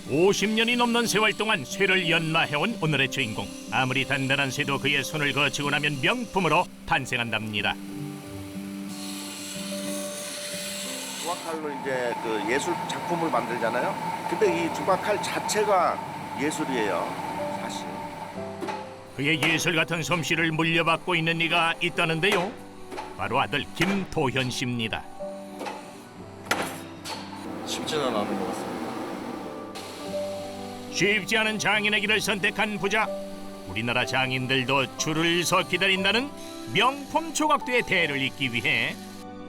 50년이 넘는 세월 동안 쇠를 연마해온 오늘의 주인공. 아무리 단단한 쇠도 그의 손을 거치고 나면 명품으로 탄생한답니다. 조각칼로 이제 그 예술 작품을 만들잖아요. 근데 이 조각칼 자체가 예술이에요, 사실. 그의 예술 같은 솜씨를 물려받고 있는 이가 있다는데요. 바로 아들 김도현 씨입니다. 쉽지는 않은 것 같습니다. 쉽지 않은 장인의 길을 선택한 부자. 우리나라 장인들도 줄을 서 기다린다는 명품 조각도의 대를 잇기 위해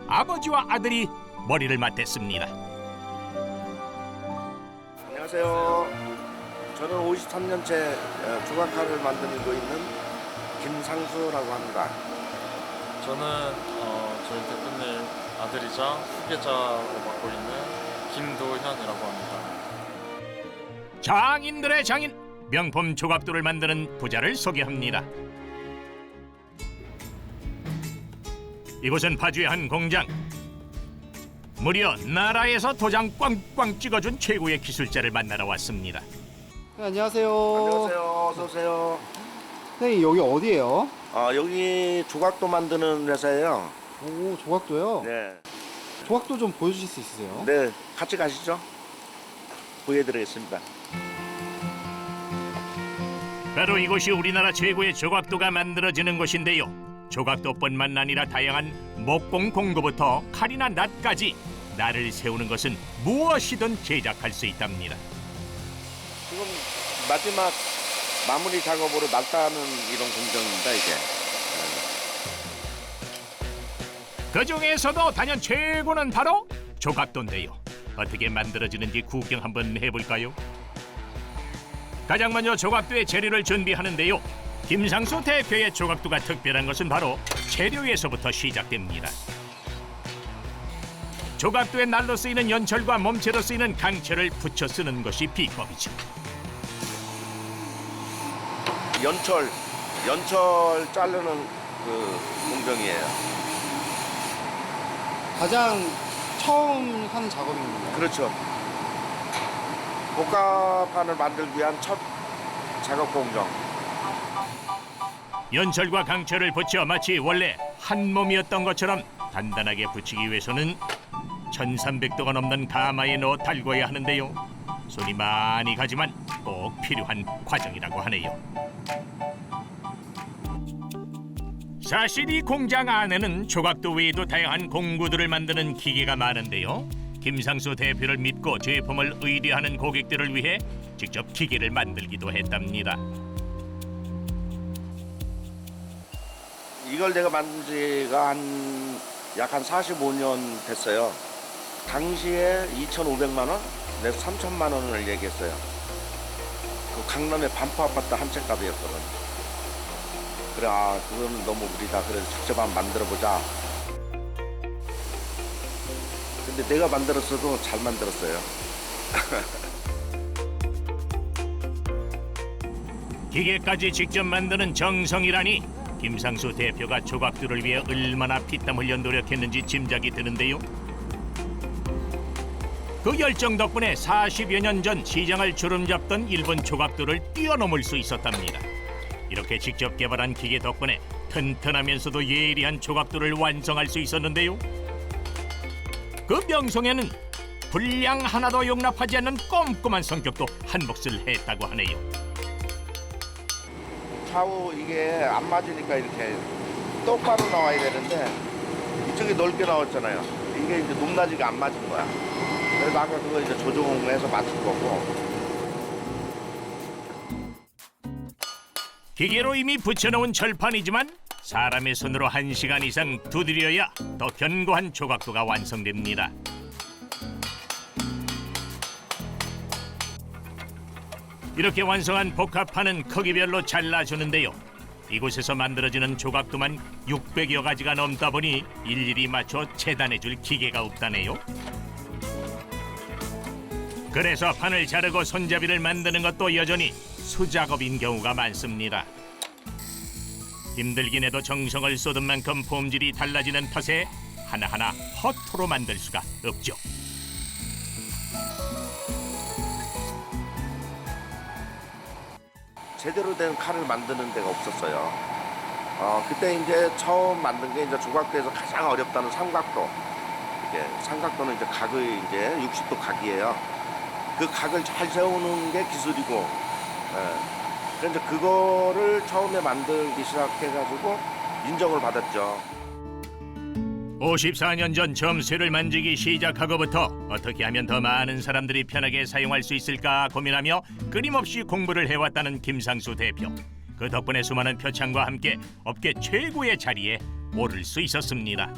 아버지와 아들이 머리를 맞댔습니다. 안녕하세요. 저는 53년째 조각칼을 만들고 있는 김상수라고 합니다. 저는 저희 대표님 아들이자 후계자로 맡고 있는 김도현이라고 합니다. 장인들의 장인, 명품 조각도를 만드는 부자를 소개합니다. 이곳은 파주의 한 공장. 무려 나라에서 도장 꽝꽝 찍어준 최고의 기술자를 만나러 왔습니다. 네, 안녕하세요. 안녕하세요. 어서 오세요. 네, 여기 어디예요? 여기 조각도 만드는 회사예요. 오, 조각도요? 네. 조각도 좀 보여주실 수 있으세요? 네, 같이 가시죠. 보여드리겠습니다. 바로 이곳이 우리나라 최고의 조각도가 만들어지는 곳인데요. 조각도뿐만 아니라 다양한 목공 공구부터 칼이나 낫까지 날을 세우는 것은 무엇이든 제작할 수 있답니다. 지금 마지막 마무리 작업으로 낫다는 이런 공정입니다, 이게. 그 중에서도 단연 최고는 바로 조각도인데요. 어떻게 만들어지는지 구경 한번 해볼까요? 가장 먼저 조각도의 재료를 준비하는데요. 김상수 대표의 조각도가 특별한 것은 바로 재료에서부터 시작됩니다. 조각도의 날로 쓰이는 연철과 몸체로 쓰이는 강철을 붙여 쓰는 것이 비법이죠. 연철 자르는 그 공정이에요. 가장 처음 하는 작업입니다. 그렇죠. 복합판을 만들기 위한 첫 작업 공정. 연철과 강철을 붙여 마치 원래 한 몸이었던 것처럼 단단하게 붙이기 위해서는 1300도가 넘는 가마에 넣어 달궈야 하는데요. 손이 많이 가지만 꼭 필요한 과정이라고 하네요. 사실 이 공장 안에는 조각도 외에도 다양한 공구들을 만드는 기계가 많은데요. 김상수 대표를 믿고 제품을 의뢰하는 고객들을 위해 직접 기계를 만들기도 했답니다. 이걸 내가 만든 지가 약 한 45년 됐어요. 당시에 2,500만 원, 내가 3,000만 원을 얘기했어요. 그 강남의 반포 아파트 한 채 값이었거든. 그래, 그거는 너무 무리다. 그래서 직접 한번 만들어보자. 근데 내가 만들었어도 잘 만들었어요. 기계까지 직접 만드는 정성이라니 김상수 대표가 조각도를 위해 얼마나 피땀 흘려 노력했는지 짐작이 드는데요. 그 열정 덕분에 40여 년 전 시장을 주름잡던 일본 조각도를 뛰어넘을 수 있었답니다. 이렇게 직접 개발한 기계 덕분에 튼튼하면서도 예리한 조각도를 완성할 수 있었는데요. 그 명성에는 불량 하나도 용납하지 않는 꼼꼼한 성격도 한 몫을 했다고 하네요. 좌우 이게 안 맞으니까 이렇게 똑바로 나와야 되는데 이쪽이 넓게 나왔잖아요. 이게 이제 높낮이가 안 맞은 거야. 그래서 아까 그거 이제 조정해서 맞춘 거고. 기계로 이미 붙여놓은 철판이지만 사람의 손으로 1시간 이상 두드려야 더 견고한 조각도가 완성됩니다. 이렇게 완성한 복합판은 크기별로 잘라주는데요. 이곳에서 만들어지는 조각도만 600여 가지가 넘다 보니 일일이 맞춰 재단해줄 기계가 없다네요. 그래서 판을 자르고 손잡이를 만드는 것도 여전히 수작업인 경우가 많습니다. 힘들긴 해도 정성을 쏟은 만큼 품질이 달라지는 탓에 하나하나 허투루 만들 수가 없죠. 제대로 된 칼을 만드는 데가 없었어요. 그때 이제 처음 만든 게 이제 조각도에서 가장 어렵다는 삼각도. 이게 삼각도는 이제 각의 이제 60도 각이에요. 그 각을 잘 세우는 게 기술이고, 예. 그래서 이제 그거를 처음에 만들기 시작해가지고 인정을 받았죠. 54년 전 처음 쇠를 만지기 시작하고부터 어떻게 하면 더 많은 사람들이 편하게 사용할 수 있을까 고민하며 끊임없이 공부를 해왔다는 김상수 대표. 그 덕분에 수많은 표창과 함께 업계 최고의 자리에 오를 수 있었습니다.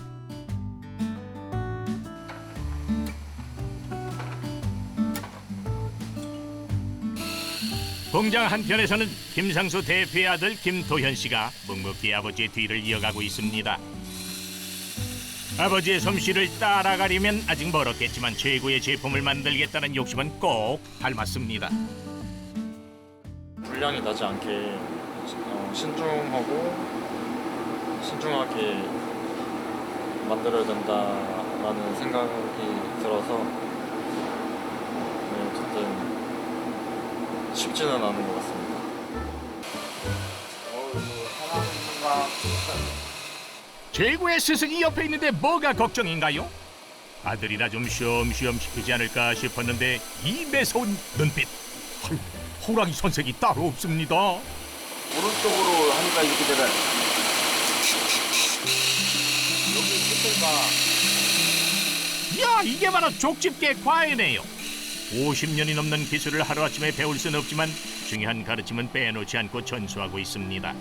공장 한편에서는 김상수 대표의 아들 김도현 씨가 묵묵히 아버지의 뒤를 이어가고 있습니다. 아버지의 솜씨를 따라가려면 아직 멀었겠지만 최고의 제품을 만들겠다는 욕심은 꼭 닮았습니다. 불량이 나지 않게 신중하고 신중하게 만들어야 된다라는 생각이 들어서 네, 어쨌든 쉽지는 않은 것 같습니다. 최고의 스승이 옆에 있는데 뭐가 걱정인가요? 아들이나 좀 쉬엄쉬엄 시키지 않을까 싶었는데 이 매서운 눈빛. 헐, 호랑이 선색이 따로 없습니다. 오른쪽으로 하니까 이렇게 되면 여기 끝을 봐. 야, 이게 바로 족집게 과외네요. 50년이 넘는 기술을 하루아침에 배울 수는 없지만 중요한 가르침은 빼놓지 않고 전수하고 있습니다.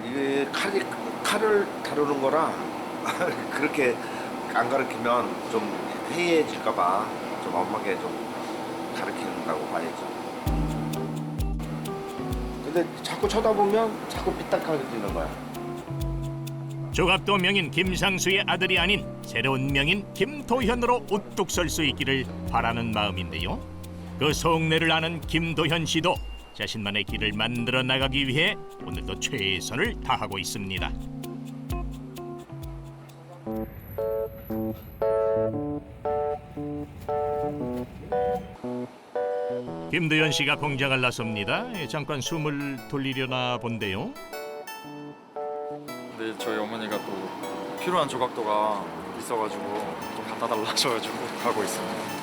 이게 칼을 다루는 거라 그렇게 안 가르치면 좀 해이해질까봐 좀 엄하게 좀 가르친다고 봐야죠. 근데 자꾸 쳐다보면 자꾸 삐딱하게 뜨는 거야. 조각도 명인 김상수의 아들이 아닌 새로운 명인 김도현으로 우뚝 설 수 있기를 바라는 마음인데요. 그 속내를 아는 김도현 씨도 자신만의 길을 만들어 나가기 위해 오늘도 최선을 다하고 있습니다. 김도현 씨가 공장을 나섭니다. 잠깐 숨을 돌리려나 본데요. 근데 저희 어머니가 또 필요한 조각도가 있어가지고 좀 갖다 달라 하셔가지고 가고 있습니다.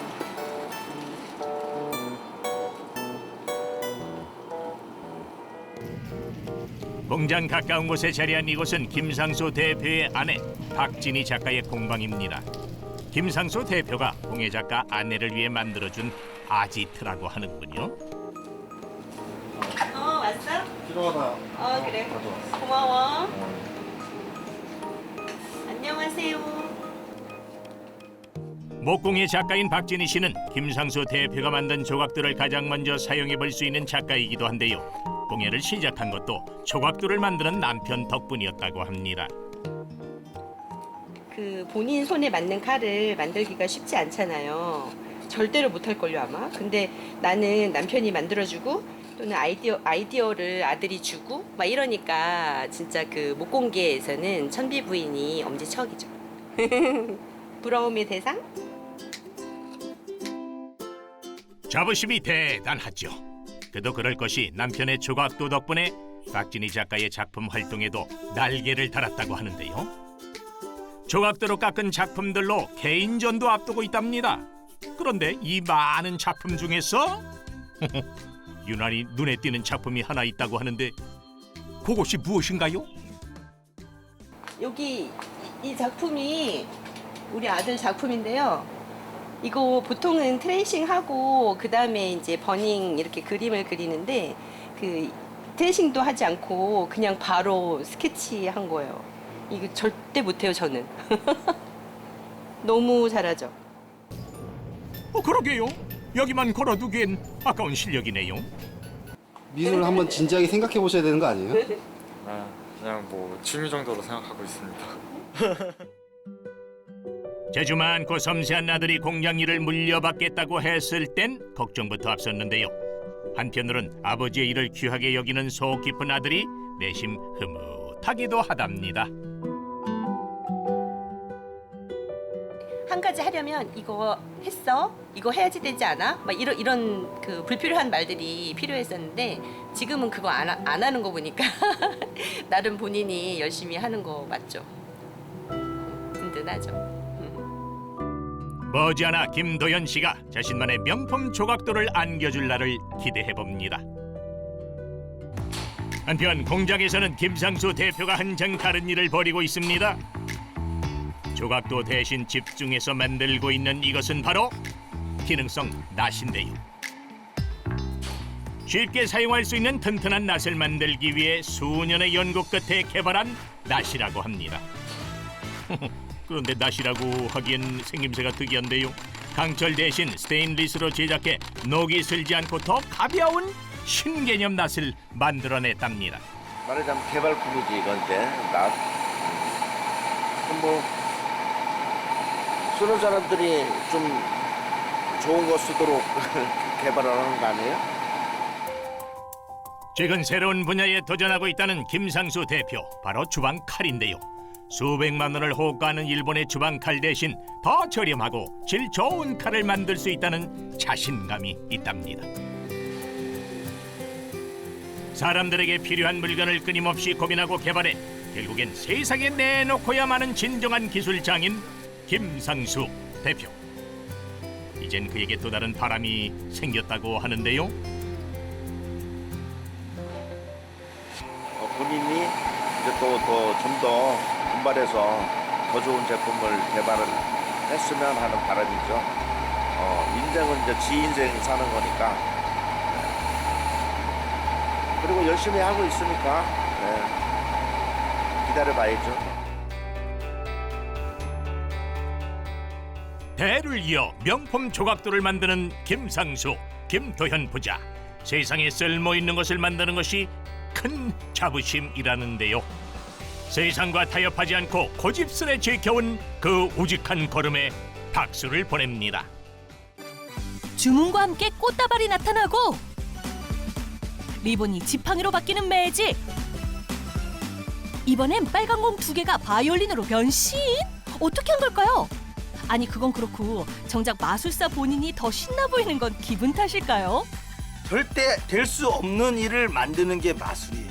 공장 가까운 곳에 자리한 이곳은 김상수 대표의 아내 박진희 작가의 공방입니다. 김상수 대표가 공예 작가 아내를 위해 만들어준 아지트라고 하는군요. 왔어? 필요하다. 그래. 가져왔어. 고마워. 안녕하세요. 목공예 작가인 박진희 씨는 김상수 대표가 만든 조각들을 가장 먼저 사용해 볼 수 있는 작가이기도 한데요. 공예를 시작한 것도 조각들을 만드는 남편 덕분이었다고 합니다. 그 본인 손에 맞는 칼을 만들기가 쉽지 않잖아요. 절대로 못할걸요 아마. 근데 나는 남편이 만들어주고 또는 아이디어를 아들이 주고 막 이러니까 진짜 그 목공계에서는 천비 부인이 엄지척이죠. 부러움의 대상? 자부심이 대단하죠. 그도 그럴 것이 남편의 조각도 덕분에 박진희 작가의 작품 활동에도 날개를 달았다고 하는데요. 조각도로 깎은 작품들로 개인전도 앞두고 있답니다. 그런데 이 많은 작품 중에서 유난히 눈에 띄는 작품이 하나 있다고 하는데 그것이 무엇인가요? 여기 이 작품이 우리 아들 작품인데요. 이거 보통은 트레이싱하고 그 다음에 이제 버닝 이렇게 그림을 그리는데 그 트레이싱도 하지 않고 그냥 바로 스케치한 거예요. 이거 절대 못해요 저는. 너무 잘하죠. 그러게요. 여기만 걸어두기엔 아까운 실력이네요. 미술 한번 진지하게 생각해 보셔야 되는 거 아니에요? 그냥 뭐 취미 정도로 생각하고 있습니다. 재주 많고 섬세한 아들이 공장 일을 물려받겠다고 했을 땐 걱정부터 앞섰는데요. 한편으론 아버지의 일을 귀하게 여기는 속 깊은 아들이 내심 흐뭇하기도 하답니다. 한 가지 하려면 이거 했어? 이거 해야지 되지 않아? 막 이런 그 불필요한 말들이 필요했었는데 지금은 그거 안 하는 거 보니까 나름 본인이 열심히 하는 거 맞죠? 든든하죠. 머지않아 김도현 씨가 자신만의 명품 조각도를 안겨줄 날을 기대해 봅니다. 한편 공장에서는 김상수 대표가 한창 다른 일을 벌이고 있습니다. 조각도 대신 집중해서 만들고 있는 이것은 바로 기능성 낫인데요. 쉽게 사용할 수 있는 튼튼한 낫을 만들기 위해 수년의 연구 끝에 개발한 낫이라고 합니다. 그런데 낫이라고 하기엔 생김새가 특이한데요. 강철 대신 스테인리스로 제작해 녹이 슬지 않고 더 가벼운 신개념 낫을 만들어냈답니다. 말하자면 개발품이지 이건데 낫. 뭐 쓰는 사람들이 좀 좋은 거 쓰도록 개발하는 거 아니에요? 최근 새로운 분야에 도전하고 있다는 김상수 대표, 바로 주방 칼인데요. 수백만 원을 호가하는 일본의 주방 칼 대신 더 저렴하고 질 좋은 칼을 만들 수 있다는 자신감이 있답니다. 사람들에게 필요한 물건을 끊임없이 고민하고 개발해 결국엔 세상에 내놓고야마는 진정한 기술 장인 김상수 대표. 이젠 그에게 또 다른 바람이 생겼다고 하는데요. 본인이 이제 또 좀 더 분발해서 더 좋은 제품을 개발을 했으면 하는 바람이죠. 인생은 이제 지 인생 사는 거니까. 그리고 열심히 하고 있으니까 기다려봐야죠. 대를 이어 명품 조각도를 만드는 김상수, 김도현 부자. 세상에 쓸모있는 것을 만드는 것이 큰 자부심이라는데요. 세상과 타협하지 않고 고집스레 지켜온 그 우직한 걸음에 박수를 보냅니다. 주문과 함께 꽃다발이 나타나고 리본이 지팡이로 바뀌는 매직. 이번엔 빨간 공 2개가 바이올린으로 변신? 어떻게 한 걸까요? 아니 그건 그렇고 정작 마술사 본인이 더 신나 보이는 건 기분 탓일까요? 절대 될 수 없는 일을 만드는 게 마술이에요.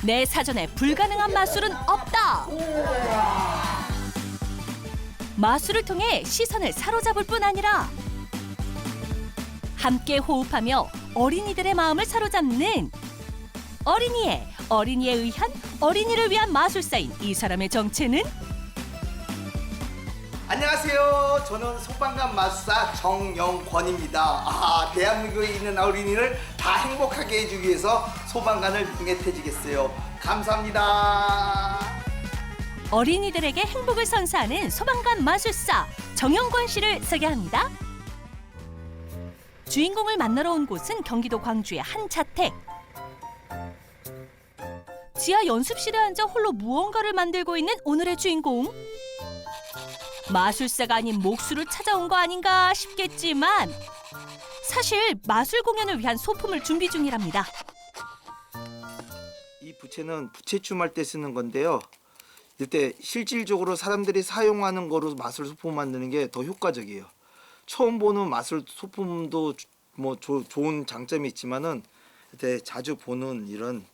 내 사전에 불가능한 마술은 없다. 마술을 통해 시선을 사로잡을 뿐 아니라 함께 호흡하며 어린이들의 마음을 사로잡는 어린이에 의한 어린이를 위한 마술사인 이 사람의 정체는 안녕하세요. 저는 소방관 마술사 정영권입니다. 대한민국에 있는 어린이를 다 행복하게 해주기 위해서 소방관을 능해태지겠어요. 감사합니다. 어린이들에게 행복을 선사하는 소방관 마술사 정영권 씨를 소개합니다. 주인공을 만나러 온 곳은 경기도 광주의 한 자택. 지하 연습실에 앉아 홀로 무언가를 만들고 있는 오늘의 주인공. 마술사가 아닌 목수를 찾아온 거 아닌가 싶겠지만 사실 마술 공연을 위한 소품을 준비 중이랍니다. 이 부채는 부채춤 할 때 쓰는 건데요. 이때 실질적으로 사람들이 사용하는 거로 마술 소품 만드는 게 더 효과적이에요. 처음 보는 마술 소품도 뭐 좋은 장점이 있지만은 이때 자주 보는 이런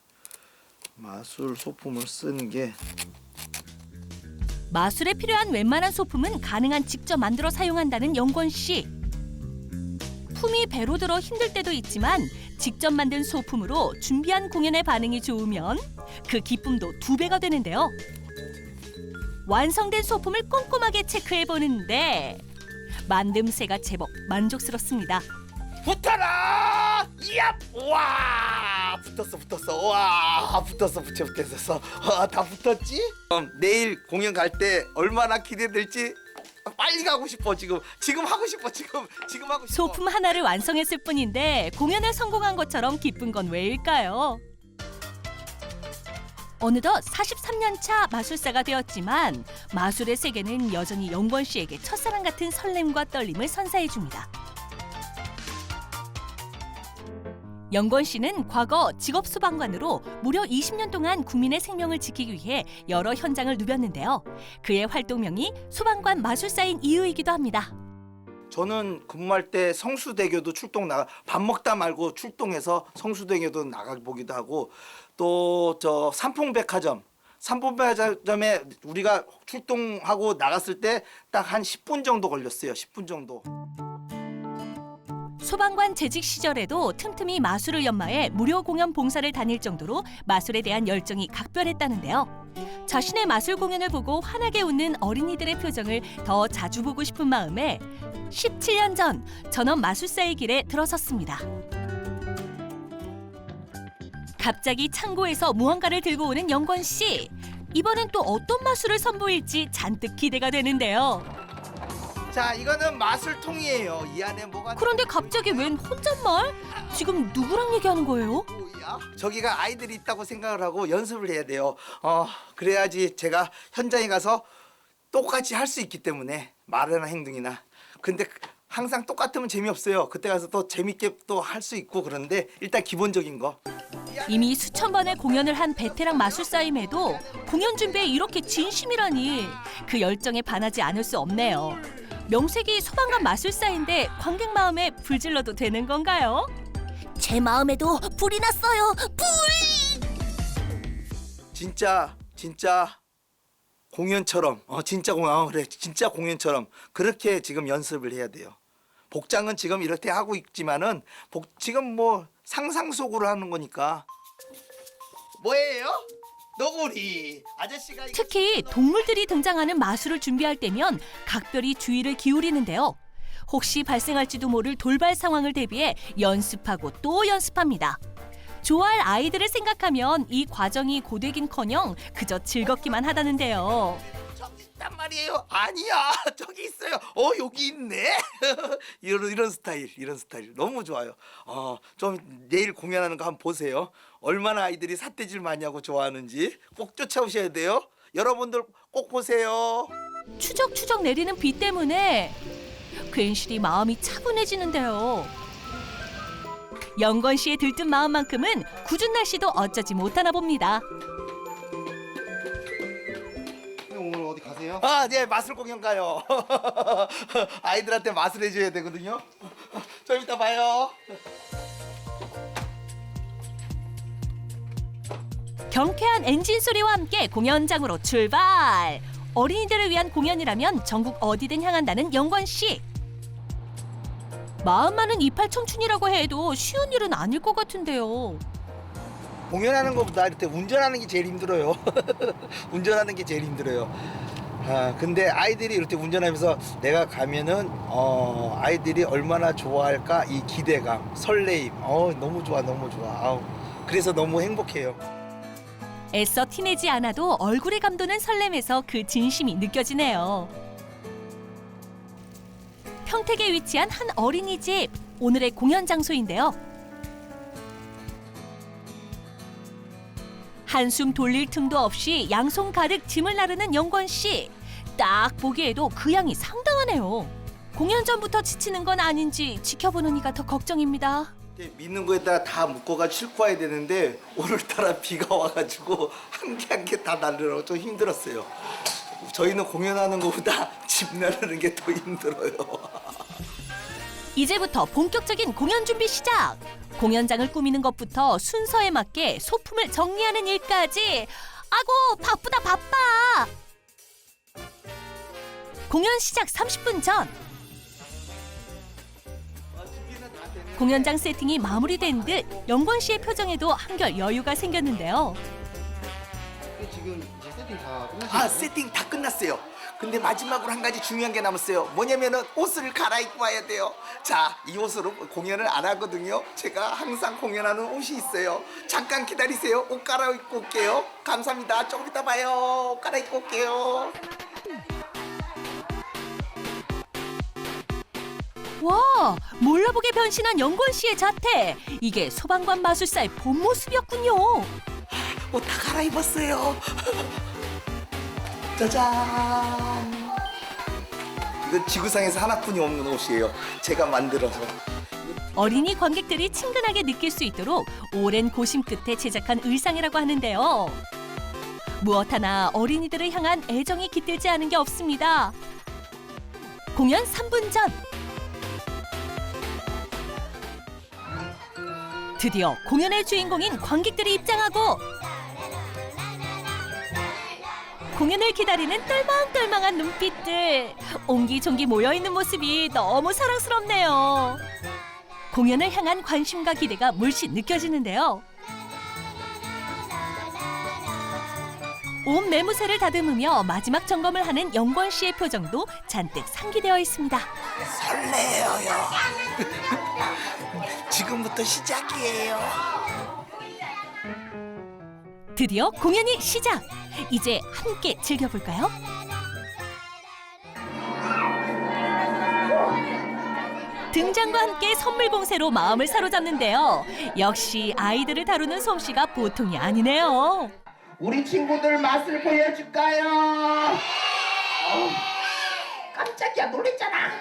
마술 소품을 쓰는 게 마술에 필요한 웬만한 소품은 가능한 직접 만들어 사용한다는 영권 씨. 품이 배로 들어 힘들 때도 있지만 직접 만든 소품으로 준비한 공연의 반응이 좋으면 그 기쁨도 2배가 되는데요. 완성된 소품을 꼼꼼하게 체크해 보는데 만듦새가 제법 만족스럽습니다. 붙어라! 얍! 와! 붙었어. 와! 붙었어. 다 붙었지? 내일 공연 갈 때 얼마나 기대될지 빨리 가고 싶어. 지금 하고 싶어. 지금 하고 싶어. 소품 하나를 완성했을 뿐인데 공연에 성공한 것처럼 기쁜 건 왜일까요? 어느덧 43년 차 마술사가 되었지만 마술의 세계는 여전히 영권 씨에게 첫사랑 같은 설렘과 떨림을 선사해 줍니다. 영권 씨는 과거 직업 소방관으로 무려 20년 동안 국민의 생명을 지키기 위해 여러 현장을 누볐는데요. 그의 활동명이 소방관 마술사인 이유이기도 합니다. 저는 근무할 때 성수대교도 출동 나가 밥 먹다 말고 출동해서 성수대교도 나가 보기도 하고 또 저 삼풍백화점에 우리가 출동하고 나갔을 때 딱 한 10분 정도 걸렸어요. 10분 정도. 소방관 재직 시절에도 틈틈이 마술을 연마해 무료 공연 봉사를 다닐 정도로 마술에 대한 열정이 각별했다는데요. 자신의 마술 공연을 보고 환하게 웃는 어린이들의 표정을 더 자주 보고 싶은 마음에 17년 전 전업 마술사의 길에 들어섰습니다. 갑자기 창고에서 무언가를 들고 오는 영권 씨. 이번엔 또 어떤 마술을 선보일지 잔뜩 기대가 되는데요. 자, 이거는 마술통이에요. 이 안에 뭐가 그런데 갑자기 웬 혼잣말? 지금 누구랑 얘기하는 거예요? 뭐야? 저기가 아이들이 있다고 생각을 하고 연습을 해야 돼요. 그래야지 제가 현장에 가서 똑같이 할 수 있기 때문에 말이나 행동이나. 근데 항상 똑같으면 재미없어요. 그때 가서 또 재밌게 또 할 수 있고 그런데 일단 기본적인 거. 이미 수천 번의 공연을 한 베테랑 마술사임에도 공연 준비에 이렇게 진심이라니 그 열정에 반하지 않을 수 없네요. 명색이 소방관 마술사인데 관객 마음에 불질러도 되는 건가요? 제 마음에도 불이 났어요. 불! 진짜 공연처럼 진짜 공연처럼 그렇게 지금 연습을 해야 돼요. 복장은 지금 이렇게 하고 있지만은 지금 뭐 상상 속으로 하는 거니까. 뭐예요? 너구리 아저씨가 특히 동물들이 등장하는 마술을 준비할 때면 각별히 주의를 기울이는데요. 혹시 발생할지도 모를 돌발 상황을 대비해 연습하고 또 연습합니다. 좋아할 아이들을 생각하면 이 과정이 고되긴커녕 그저 즐겁기만 하다는데요. 저기 있단 말이에요. 아니야, 저기 있어요. 여기 있네. 이런 스타일 너무 좋아요. 좀 내일 공연하는 거 한번 보세요. 얼마나 아이들이 삿대질 많이 하고 좋아하는지 꼭 쫓아오셔야 돼요. 여러분들 꼭 보세요. 추적추적 내리는 비 때문에 괜시리 마음이 차분해지는데요. 영권 씨의 들뜬 마음만큼은 궂은 날씨도 어쩌지 못하나 봅니다. 오늘 어디 가세요? 네, 마술 공연 가요. 아이들한테 마술 해줘야 되거든요. 좀 이따 봐요. 경쾌한 엔진 소리와 함께 공연장으로 출발! 어린이들을 위한 공연이라면 전국 어디든 향한다는 영권 씨. 마음만은 이팔 청춘이라고 해도 쉬운 일은 아닐 것 같은데요. 공연하는 것보다 이렇게 운전하는 게 제일 힘들어요. 운전하는 게 제일 힘들어요. 근데 아이들이 이렇게 운전하면서 내가 가면은 아이들이 얼마나 좋아할까 이 기대감, 설레임. 너무 좋아. 그래서 너무 행복해요. 애써 티내지 않아도 얼굴에 감도는 설렘에서 그 진심이 느껴지네요. 평택에 위치한 한 어린이집, 오늘의 공연 장소인데요. 한숨 돌릴 틈도 없이 양손 가득 짐을 나르는 영권 씨. 딱 보기에도 그 양이 상당하네요. 공연 전부터 지치는 건 아닌지 지켜보는 이가 더 걱정입니다. 믿는 거에다 다 묶어가 싣고 와야 되는데 오늘따라 비가 와가지고 한 개 한 개 다 나르느라고 좀 힘들었어요. 저희는 공연하는 것보다 집 나르는 게 더 힘들어요. 이제부터 본격적인 공연 준비 시작! 공연장을 꾸미는 것부터 순서에 맞게 소품을 정리하는 일까지. 아고, 바쁘다 바빠! 공연 시작 30분 전. 공연장 세팅이 마무리된 듯 영권 씨의 표정에도 한결 여유가 생겼는데요. 지금 이제 세팅 다 끝났어요? 세팅 다 끝났어요. 근데 마지막으로 한 가지 중요한 게 남았어요. 뭐냐면은 옷을 갈아입고 와야 돼요. 자, 이 옷으로 공연을 안 하거든요. 제가 항상 공연하는 옷이 있어요. 잠깐 기다리세요. 옷 갈아입고 올게요. 감사합니다. 조금 이따 봐요. 옷 갈아입고 올게요. 와, 몰라보게 변신한 영권 씨의 자태. 이게 소방관 마술사의 본 모습이었군요. 옷 다 갈아입었어요. 짜잔. 이건 지구상에서 하나뿐이 없는 옷이에요. 제가 만들어서. 어린이 관객들이 친근하게 느낄 수 있도록 오랜 고심 끝에 제작한 의상이라고 하는데요. 무엇 하나 어린이들을 향한 애정이 깃들지 않은 게 없습니다. 공연 3분 전. 드디어 공연의 주인공인 관객들이 입장하고 공연을 기다리는 똘망똘망한 눈빛들. 옹기종기 모여있는 모습이 너무 사랑스럽네요. 공연을 향한 관심과 기대가 물씬 느껴지는데요. 온 매무새를 다듬으며 마지막 점검을 하는 영권 씨의 표정도 잔뜩 상기되어 있습니다. 설레어요. 지금부터 시작이에요. 드디어 공연이 시작! 이제 함께 즐겨볼까요? 등장과 함께 선물 공세로 마음을 사로잡는데요. 역시 아이들을 다루는 솜씨가 보통이 아니네요. 우리 친구들 맛을 보여줄까요? 깜짝이야, 놀랬잖아.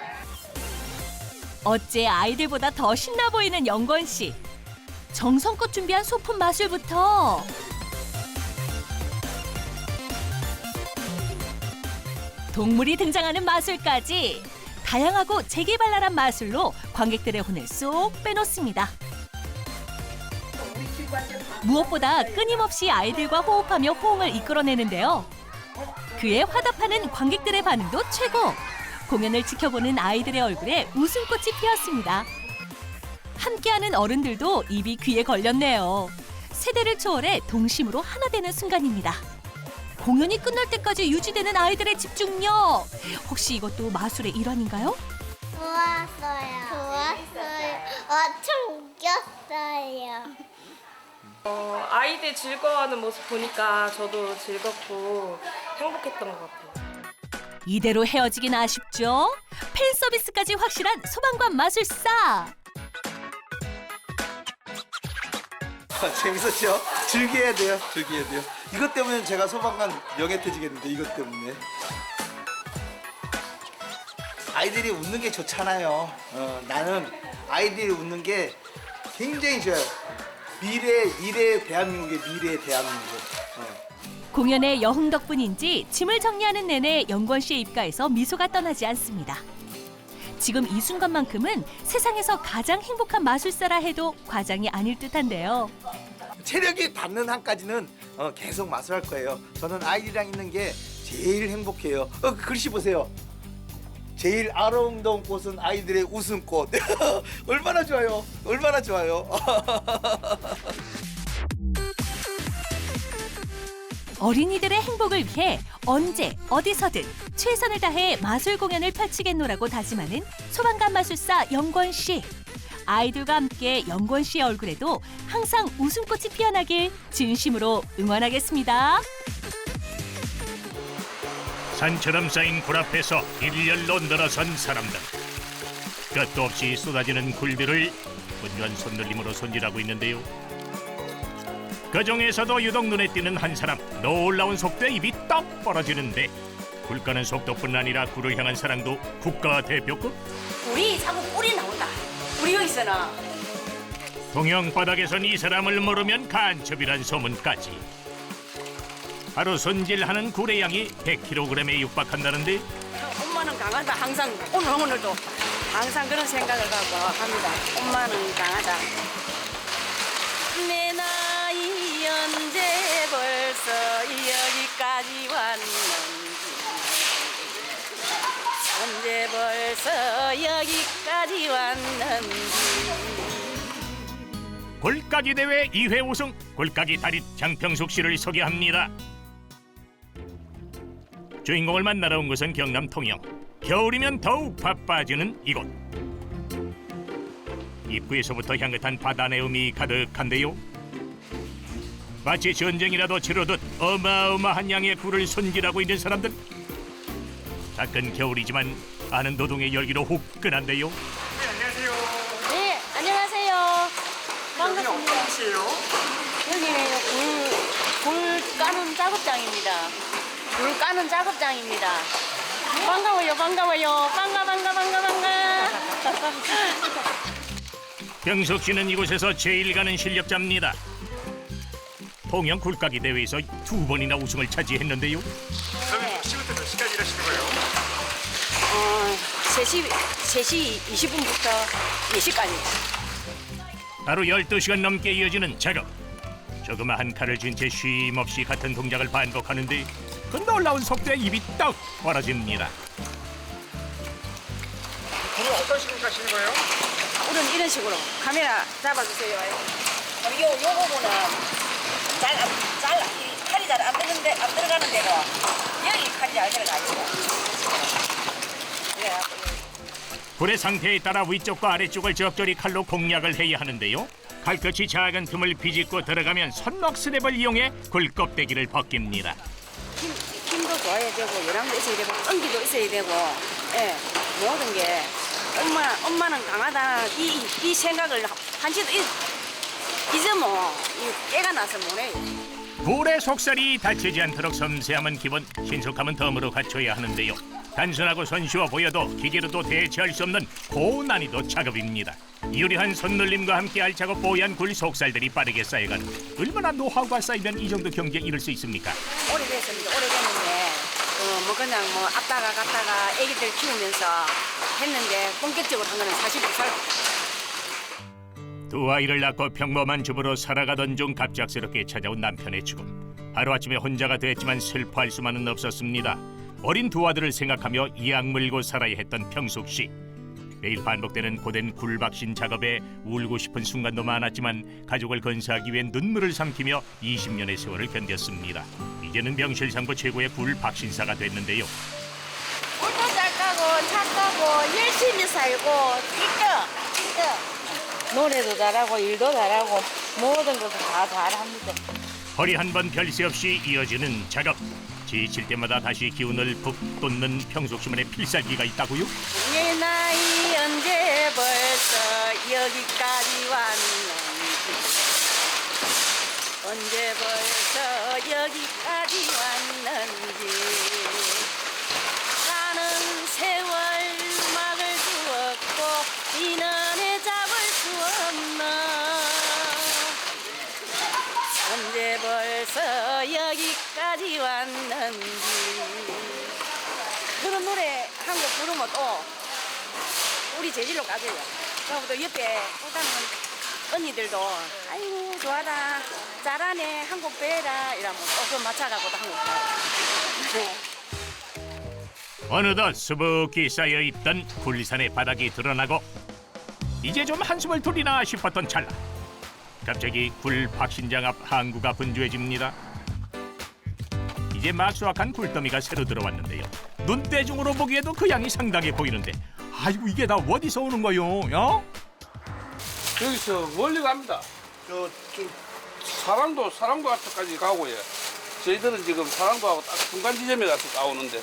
어째 아이들보다 더 신나 보이는 영권 씨. 정성껏 준비한 소품 마술부터 동물이 등장하는 마술까지 다양하고 재개발랄한 마술로 관객들의 혼을 쏙 빼놓습니다. 무엇보다 끊임없이 아이들과 호흡하며 호응을 이끌어내는데요. 그에 화답하는 관객들의 반응도 최고! 공연을 지켜보는 아이들의 얼굴에 웃음꽃이 피었습니다. 함께하는 어른들도 입이 귀에 걸렸네요. 세대를 초월해 동심으로 하나 되는 순간입니다. 공연이 끝날 때까지 유지되는 아이들의 집중력. 혹시 이것도 마술의 일환인가요? 좋았어요. 엄청 웃겼어요. 아이들 즐거워하는 모습 보니까 저도 즐겁고 행복했던 것 같아요. 이대로 헤어지긴 아쉽죠? 팬 서비스까지 확실한 소방관 마술사. 재밌었죠? 즐겨야 돼요. 즐겨야 돼요. 이것 때문에 제가 소방관 명예퇴직했는데 이것 때문에. 아이들이 웃는 게 좋잖아요. 나는 아이들이 웃는 게 굉장히 좋아요. 미래 대한민국의 미래 대한민국. 공연의 여흥 덕분인지 짐을 정리하는 내내 영권 씨의 입가에서 미소가 떠나지 않습니다. 지금 이 순간만큼은 세상에서 가장 행복한 마술사라 해도 과장이 아닐 듯한데요. 체력이 닿는 한까지는 계속 마술할 거예요. 저는 아이들이랑 있는 게 제일 행복해요. 글씨 보세요. 제일 아름다운 꽃은 아이들의 웃음꽃. 얼마나 좋아요. 얼마나 좋아요. 어린이들의 행복을 위해 언제 어디서든 최선을 다해 마술 공연을 펼치겠노라고 다짐하는 소방관 마술사 영권 씨. 아이들과 함께 영권 씨의 얼굴에도 항상 웃음꽃이 피어나길 진심으로 응원하겠습니다. 산처럼 쌓인 굴 앞에서 일렬로 늘어선 사람들. 끝도 없이 쏟아지는 굴비를 분주한 손놀림으로 손질하고 있는데요. 그 중에서도 유독 눈에 띄는 한 사람. 놀라운 속도에 입이 떡 벌어지는데 굴 까는 속도뿐 아니라 굴을 향한 사랑도 국가대표급. 굴이 자꾸 꿀이 나온다. 우리 여기서는 동영 바닥에선 이 사람을 모르면 간첩이란 소문까지. 하루 손질하는 굴의 양이 100kg에 육박한다는데 엄마는 강하다. 항상 오늘도 항상 그런 생각을 갖고 합니다. 엄마는 강하다. 내 나이 언제 벌써 여기까지 왔는지, 언제 벌써 여기까지 왔는지. 굴까기 대회 2회 우승 굴까기 달인 장평숙 씨를 소개합니다. 주인공을 만나러 온 곳은 경남 통영. 겨울이면 더욱 바빠지는 이곳. 입구에서부터 향긋한 바다 내음이 가득한데요. 마치 전쟁이라도 치르듯 어마어마한 양의 굴을 손질하고 있는 사람들. 작은 겨울이지만 아는 노동의 열기로 후끈한데요. 네, 안녕하세요. 반갑습니다. 여기는 굴 까는 작업장입니다. 굴 까는 작업장입니다. 반가워요. 반가. 병석 씨는 이곳에서 제일 가는 실력자입니다. 통영 굴까기 대회에서 2번이나 우승을 차지했는데요. 그러면 몇 시부터 몇 시까지 일하시는 거예요? 3시 20분부터 4시까지. 하루 12시간 넘게 이어지는 작업. 조그마한 칼을 쥔 채 쉼없이 같은 동작을 반복하는데 그 놀라운 속도에 입이 떡 벌어집니다. 오늘 어떤 식으로 가시는 거예요? 우리는 이런 식으로 카메라 잡아주세요. 요 부분은 칼이 잘 안 들어가는 데고 여기 칼이 잘 들어가요. 불의 상태에 따라 위쪽과 아래쪽을 적절히 칼로 공략을 해야 하는데요. 칼끝이 작은 틈을 비집고 들어가면 손목 스냅을 이용해 굴 껍데기를 벗깁니다. 힘도 좋아야 되고 요랑도 있어야 되고 끈기도 있어야 되고 모든 게 엄마는 강하다 이 생각을 한시도 잊으면 깨가 나서 못해요. 굴의 속살이 다치지 않도록 섬세함은 기본, 신속함은 덤으로 갖춰야 하는데요. 단순하고 손쉬워 보여도 기계로도 대체할 수 없는 고난이도 작업입니다. 유리한 손놀림과 함께 알차고 뽀얀 굴 속살들이 빠르게 쌓여가는, 얼마나 노하우가 쌓이면 이 정도 경지에 이를 수 있습니까? 오래됐는데 그냥 앞다가 갔다가 애기들 키우면서 했는데 본격적으로 한 거는 42살. 두 아이를 낳고 평범한 주부로 살아가던 중 갑작스럽게 찾아온 남편의 죽음. 하루아침에 혼자가 됐지만 슬퍼할 수만은 없었습니다. 어린 두 아들을 생각하며 이악 물고 살아야 했던 병숙 씨. 매일 반복되는 고된 굴박신 작업에 울고 싶은 순간도 많았지만 가족을 건사하기 위해 눈물을 삼키며 20년의 세월을 견뎠습니다. 이제는 명실상부 최고의 굴박신사가 됐는데요. 꿀도 잘 까고 착하고 열심히 살고 있어. 노래도 잘하고 일도 잘하고 모든 것을 다 잘합니다. 허리 한 번 별 새 없이 이어지는 작업. 지칠 때마다 다시 기운을 북돋는 병숙 씨만의 필살기가 있다고요? 내 나이 언제 벌써 여기까지 왔는지 언제 벌써 여기까지 왔는지 가는 세월 막을 수 없고 이는에 잡을 수 없나 언제 벌써 여기까지 왔는지 그런 노래 한 곡 부르면 또 우리 재질로 가져요. 그리고 또 옆에 오다는 언니들도 아이고 좋아라 잘하네 한 곡 빼라 이러면 또 그 맞춰갖고 또 한 곡 빼요. 어느덧 수북히 쌓여있던 굴리산의 바닥이 드러나고 이제 좀 한숨을 돌리나 싶었던 찰나, 갑자기 굴 박신장 앞 항구가 분주해집니다. 이제 막 수확한 굴더미가 새로 들어왔는데요. 눈대중으로 보기에도 그 양이 상당해 보이는데, 아이고 이게 다 어디서 오는 거요? 여기서 멀리 갑니다. 저 사랑도 앞에까지 가고요. 저희들은 지금 사랑도하고 딱 중간 지점에 가서 나오는데.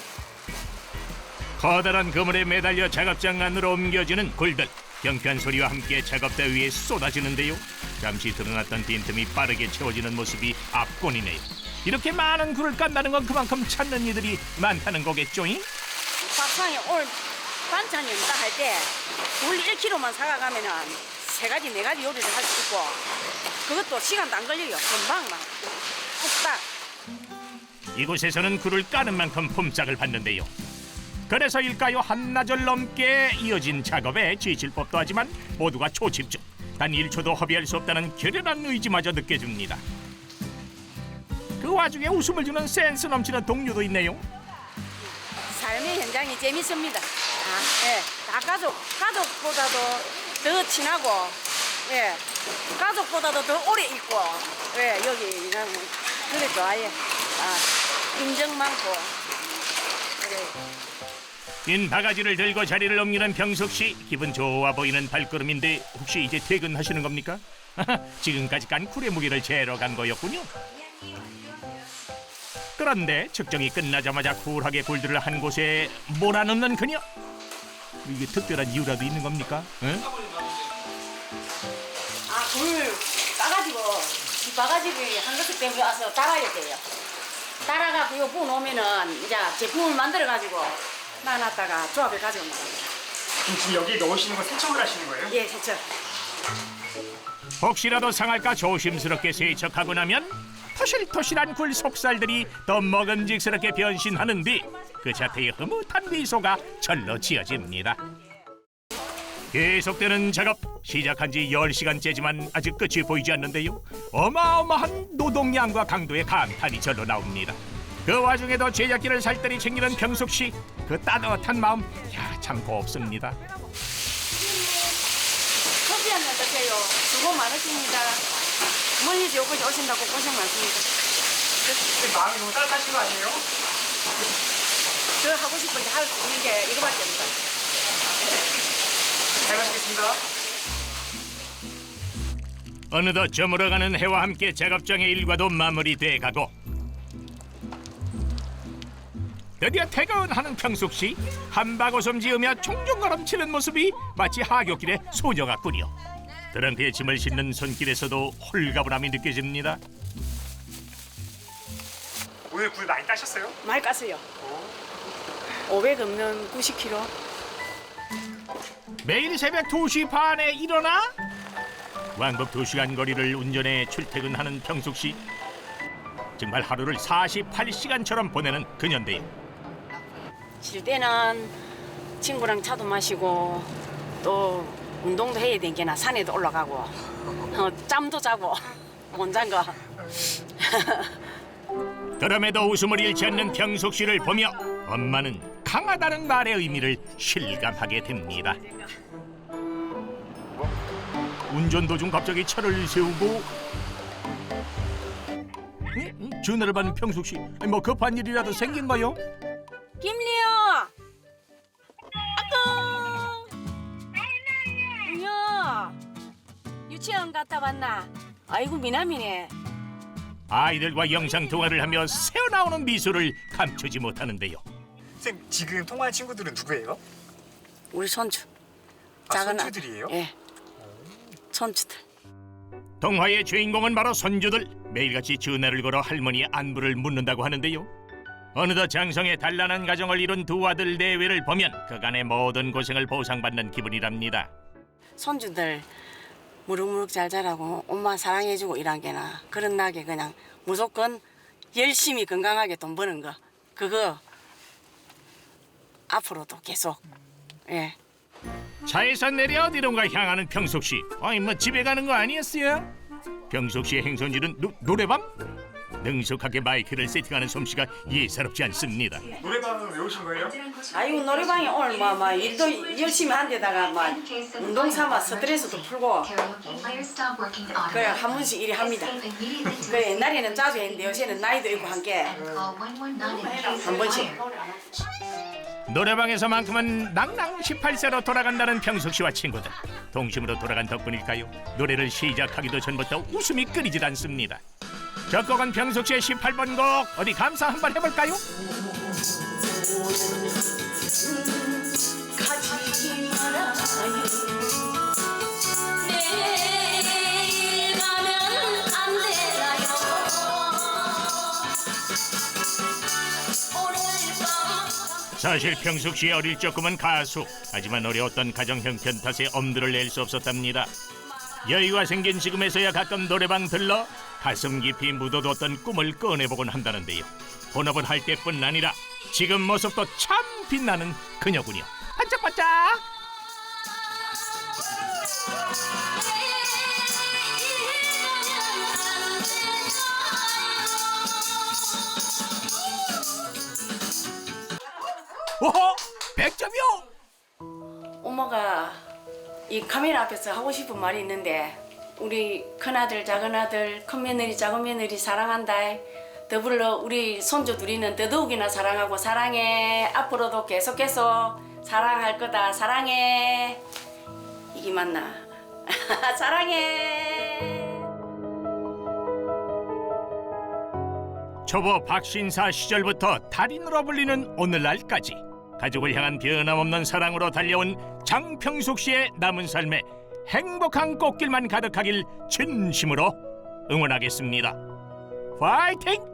커다란 그물에 매달려 작업장 안으로 옮겨지는 굴들. 경쾌한 소리와 함께 작업대 위에 쏟아지는데요. 잠시 드러났던 빈틈이 빠르게 채워지는 모습이 압권이네요. 이렇게 많은 굴을 깐다는 건 그만큼 찾는 이들이 많다는 거겠죠? 밥상에 오늘 반찬이 없다 할 때 굴 1kg만 사가가면은 3가지, 4가지 요리를 할 수 있고 그것도 시간도 안 걸려요. 금방 막 뚝딱. 이곳에서는 굴을 까는 만큼 품삯을 받는데요. 그래서일까요? 한나절 넘게 이어진 작업에 지칠 법도 하지만 모두가 초집중. 단 1초도 허비할 수 없다는 결연한 의지마저 느껴집니다. 그 와중에 웃음을 주는 센스 넘치는 동료도 있네요. 삶의 현장이 재밌습니다. 다 가족보다도 더 친하고, 가족보다도 더 오래 있고, 여기 그냥 그래 좋아해. 인정 많고, 그래. 긴 바가지를 들고 자리를 옮기는 병숙 씨, 기분 좋아 보이는 발걸음인데 혹시 이제 퇴근하시는 겁니까? 지금까지 깐 굴의 무게를 재러 간 거였군요. 그런데 측정이 끝나자마자 쿨하게 굴들을 한 곳에 몰아넣는 그녀. 이게 특별한 이유라도 있는 겁니까? 응? 굴 따가지고 이 바가지를 한 것을 때문에 와서 달아야 돼요. 달아가지고 부어 놓으면은 이제 제품을 만들어가지고 놔놨다가 조합을 가져옵니다. 그럼 지금 여기 넣으시는 거 세척을 하시는 거예요? 예, 세척. 혹시라도 상할까 조심스럽게 세척하고 나면 토실토실한 굴 속살들이 더 먹음직스럽게 변신하는 뒤 그 자태의 흐뭇한 미소가 절로 지어집니다. 계속되는 작업 시작한 지 10시간째지만 아직 끝이 보이지 않는데요. 어마어마한 노동량과 강도의 감탄이 절로 나옵니다. 그 와중에도 제작기를 살뜰히 챙기는 병숙 씨, 그 따뜻한 마음 참 곱습니다. 커피 한 잔 드세요. 수고 많으십니다. 멀리서 여기까지 오신다고 고생 많습니다. 마음이 너무 따뜻하신 거 아니에요? 저 하고 싶은 게 할 수 있는 게 이거밖에 없다. 잘 마시겠습니다. 어느덧 저물어가는 해와 함께 작업장의 일과도 마무리돼가고 드디어 퇴근하는 병숙 씨. 한바구음 지으며 총총걸음 치는 모습이 마치 하굣길의 소녀 같군요. 트렁크에 짐을 싣는 손길에서도 홀가분함이 느껴집니다. 오늘 굴 많이 따셨어요? 많이 깠어요. 500 없는 90kg. 매일 새벽 2시 반에 일어나 왕복 2시간 거리를 운전해 출퇴근하는 병숙 씨. 정말 하루를 48시간처럼 보내는 그녀인데요. 쉴 때는 친구랑 차도 마시고 또 운동도 해야 되니까 산에도 올라가고 짬도 자고 못 잔 거. 그럼에도 웃음을 잃지 않는 병숙 씨를 보며 엄마는 강하다는 말의 의미를 실감하게 됩니다. 운전 도중 갑자기 차를 세우고 전화를 받는 병숙 씨. 뭐 급한 일이라도 생긴 거요? 김리요. 아까. 야. 유치원 갔다 왔나? 아이고 미남이네. 아이들과 영상 통화를 하며 새어나오는 미소를 감추지 못하는데요. 선생님 지금 통화한 친구들은 누구예요? 우리 손주. 손주들이에요? 예. 손주들. 통화의 주인공은 바로 손주들. 매일같이 전화를 걸어 할머니의 안부를 묻는다고 하는데요. 어느덧 장성의 단란한 가정을 이룬 두 아들 내외를 보면 그간의 모든 고생을 보상받는 기분이랍니다. 손주들 무럭무럭 잘 자라고 엄마 사랑해주고 이런 게나 그런 나게 그냥 무조건 열심히 건강하게 돈 버는 거 그거 앞으로도 계속. 예. 차에서 내려 어디론가 향하는 병숙 씨. 뭐 집에 가는 거 아니었어요? 병숙 씨의 행선지는 노래방? 능숙하게 마이크를 세팅하는 솜씨가 예사롭지 않습니다. 노래방은 왜 오신 거예요? 아이고 노래방에 오늘 뭐 일도 열심히 한 데다가 막 운동 삼아 스트레스도 풀고 그래 한 번씩 일이 합니다. 그래 옛날에는 자주 했는데 요새는 나이도 있고 한게 한 번씩. 노래방에서만큼은 낭낭 18세로 돌아간다는 병숙 씨와 친구들. 동심으로 돌아간 덕분일까요? 노래를 시작하기도 전부터 웃음이 끊이질 않습니다. 저 곡은 병숙 씨의 18번 곡. 어디 감상 한번 해볼까요? 가지 말아요. 내일 가면 안 되나요? 사실 병숙 씨의 어릴 적 꿈은 가수. 하지만 어려웠던 가정 형편 탓에 엄두를 낼 수 없었답니다. 여유가 생긴 지금에서야 가끔 노래방 들러 가슴 깊이 묻어뒀던 꿈을 꺼내보곤 한다는데요. 본업을 할 때뿐 아니라 지금 모습도 참 빛나는 그녀군요. 반짝반짝! 오호! 100점이요! 엄마가 이 카메라 앞에서 하고 싶은 말이 있는데 우리 큰아들 작은아들 큰며느리 작은며느리 사랑한다. 더불어 우리 손주 둘이는 더더욱이나 사랑하고 사랑해. 앞으로도 계속해서 사랑할 거다. 사랑해. 이게 맞나? 사랑해. 초보 박신사 시절부터 달인으로 불리는 오늘날까지 가족을 향한 변함없는 사랑으로 달려온 장평숙 씨의 남은 삶에 행복한 꽃길만 가득하길 진심으로 응원하겠습니다. 파이팅!